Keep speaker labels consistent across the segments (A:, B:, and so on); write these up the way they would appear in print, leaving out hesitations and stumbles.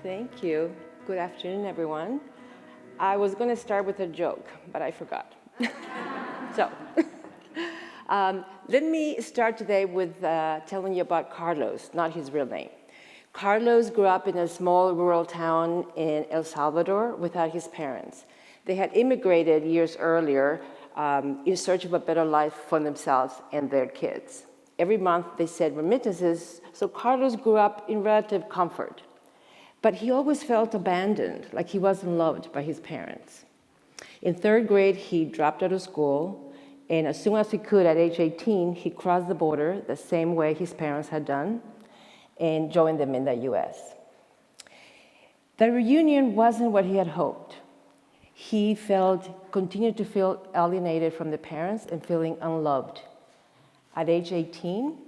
A: Thank you. Good afternoon, everyone. I was going to start with a joke, but I forgot. So, let me start today with telling you about Carlos, not his real name. Carlos grew up in a small rural town in El Salvador without his parents. They had immigrated years earlier in search of a better life for themselves and their kids. Every month they sent remittances, so Carlos grew up in relative comfort. But he always felt abandoned, like he wasn't loved by his parents. In third grade, he dropped out of school, and as soon as he could, at age 18, he crossed the border the same way his parents had done and joined them in the US. The reunion wasn't what he had hoped. He continued to feel alienated from the parents and feeling unloved. At age 19,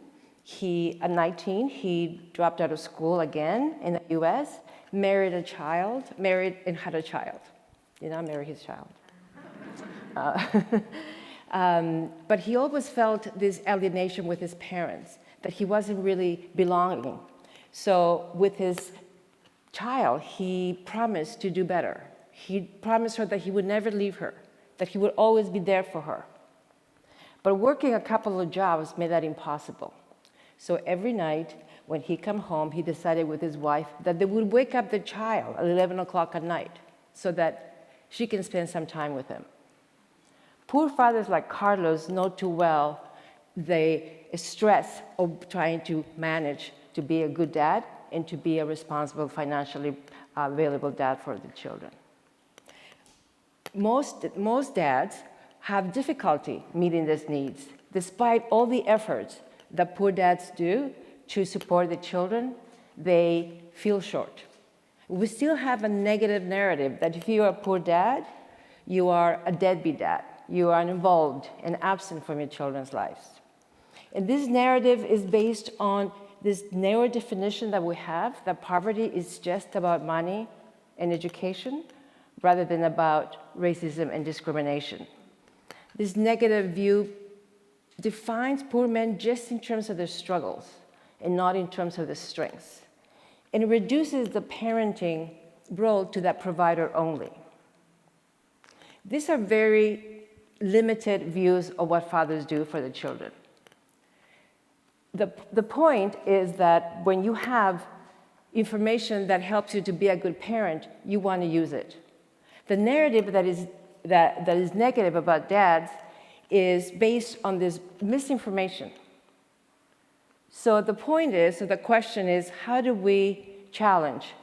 A: he dropped out of school again in the US, married and had a child. Did not marry his child. But he always felt this alienation with his parents, that he wasn't really belonging. So with his child, he promised to do better. He promised her that he would never leave her, that he would always be there for her. But working a couple of jobs made that impossible. So every night when he came home, he decided with his wife that they would wake up the child at 11 o'clock at night so that she can spend some time with him. Poor fathers like Carlos know too well the stress of trying to manage to be a good dad and to be a responsible, financially available dad for the children. Most dads have difficulty meeting these needs, despite all the efforts that poor dads do to support the children. They feel short. We still have a negative narrative that if you are a poor dad, you are a deadbeat dad. You are uninvolved and absent from your children's lives. And this narrative is based on this narrow definition that we have, that poverty is just about money and education, rather than about racism and discrimination. This negative view defines poor men just in terms of their struggles and not in terms of their strengths. And it reduces the parenting role to that provider only. These are very limited views of what fathers do for the children. The point is that when you have information that helps you to be a good parent, you want to use it. The narrative that is negative about dads is based on this misinformation. So the question is, how do we challenge?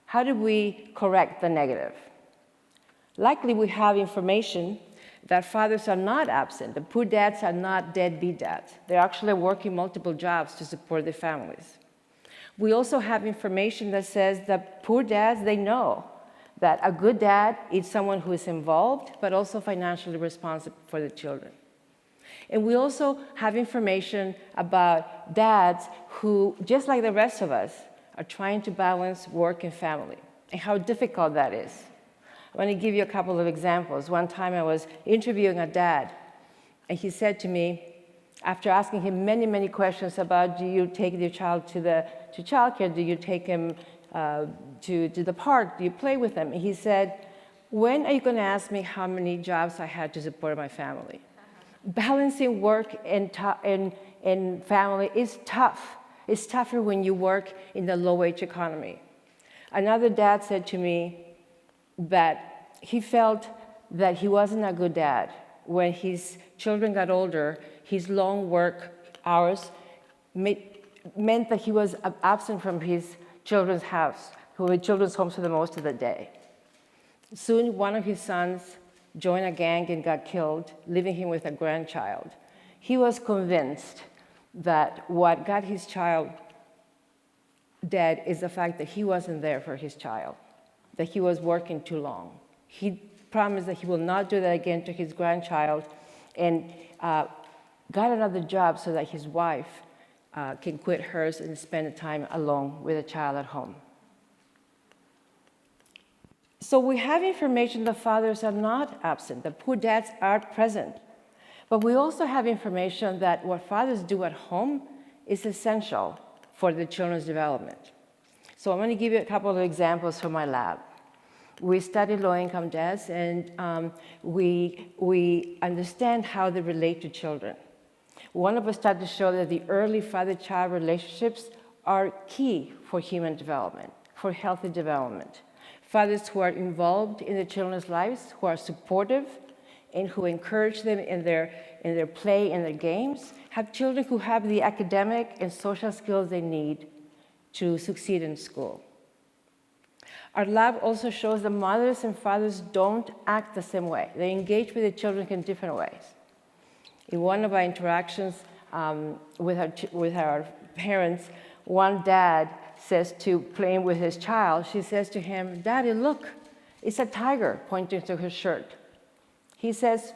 A: How do we correct the negative? Likely we have information that fathers are not absent. The poor dads are not deadbeat dads. They're actually working multiple jobs to support their families. We also have information that says that poor dads, they know that a good dad is someone who is involved, but also financially responsible for the children. And we also have information about dads who, just like the rest of us, are trying to balance work and family, and how difficult that is. I want to give you a couple of examples. One time I was interviewing a dad, and he said to me, after asking him many, many questions about, do you take your child to childcare, do you take him to the park, do you play with them? And he said, when are you going to ask me how many jobs I had to support my family? Balancing work and family is tough. It's tougher when you work in the low-wage economy. Another dad said to me that he felt that he wasn't a good dad. When his children got older, his long work hours meant that he was absent from his children's homes for the most of the day. Soon, one of his sons joined a gang and got killed, leaving him with a grandchild. He was convinced that what got his child dead is the fact that he wasn't there for his child, that he was working too long. He promised that he will not do that again to his grandchild, and got another job so that his wife can quit hers and spend the time alone with the child at home. So we have information that fathers are not absent, that poor dads are present. But we also have information that what fathers do at home is essential for the children's development. So I'm going to give you a couple of examples from my lab. We study low-income dads, and we understand how they relate to children. One of our studies showed that the early father-child relationships are key for human development, for healthy development. Fathers who are involved in their children's lives, who are supportive, and who encourage them in their play and their games, have children who have the academic and social skills they need to succeed in school. Our lab also shows that mothers and fathers don't act the same way. They engage with their children in different ways. In one of our interactions with our parents, one dad says to playing with his child, she says to him, "Daddy, look, it's a tiger," pointing to his shirt. He says,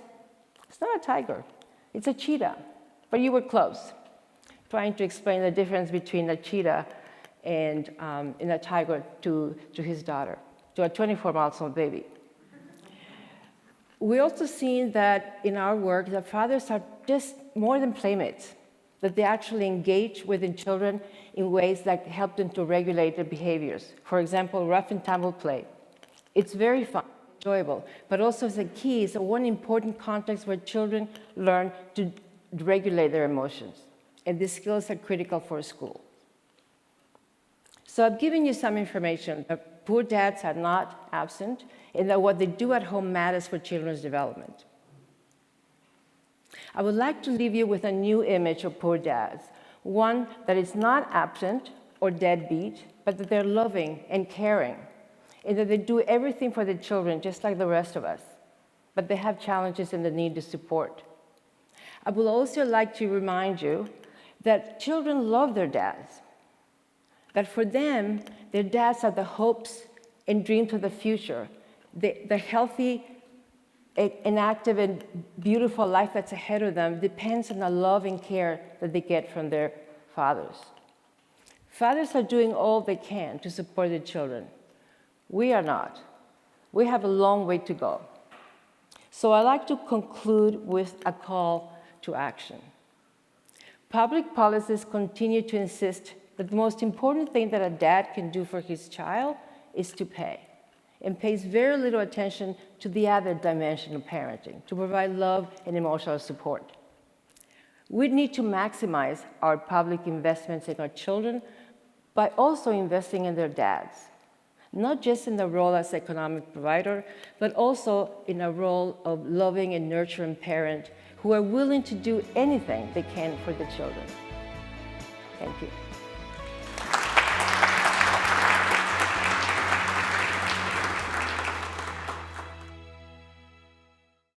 A: "It's not a tiger, it's a cheetah, but you were close," trying to explain the difference between a cheetah and a tiger to his daughter, to a 24-month-old baby. We also seen that in our work that fathers are just more than playmates, that they actually engage with the children in ways that help them to regulate their behaviors. For example, rough and tumble play. It's very fun, enjoyable, but also it's a key, it's one important context where children learn to regulate their emotions. And these skills are critical for school. So I've given you some information that poor dads are not absent, and that what they do at home matters for children's development. I would like to leave you with a new image of poor dads, one that is not absent or deadbeat, but that they're loving and caring, and that they do everything for their children just like the rest of us, but they have challenges and the need to support. I would also like to remind you that children love their dads, that for them, their dads are the hopes and dreams of the future, the healthy and active and beautiful life that's ahead of them depends on the love and care that they get from their fathers. Fathers are doing all they can to support their children. We are not. We have a long way to go. So I'd like to conclude with a call to action. Public policies continue to insist that the most important thing that a dad can do for his child is to pay, and pays very little attention to the other dimension of parenting, to provide love and emotional support. We need to maximize our public investments in our children by also investing in their dads, not just in the role as economic provider, but also in a role of loving and nurturing parent who are willing to do anything they can for the children. Thank you.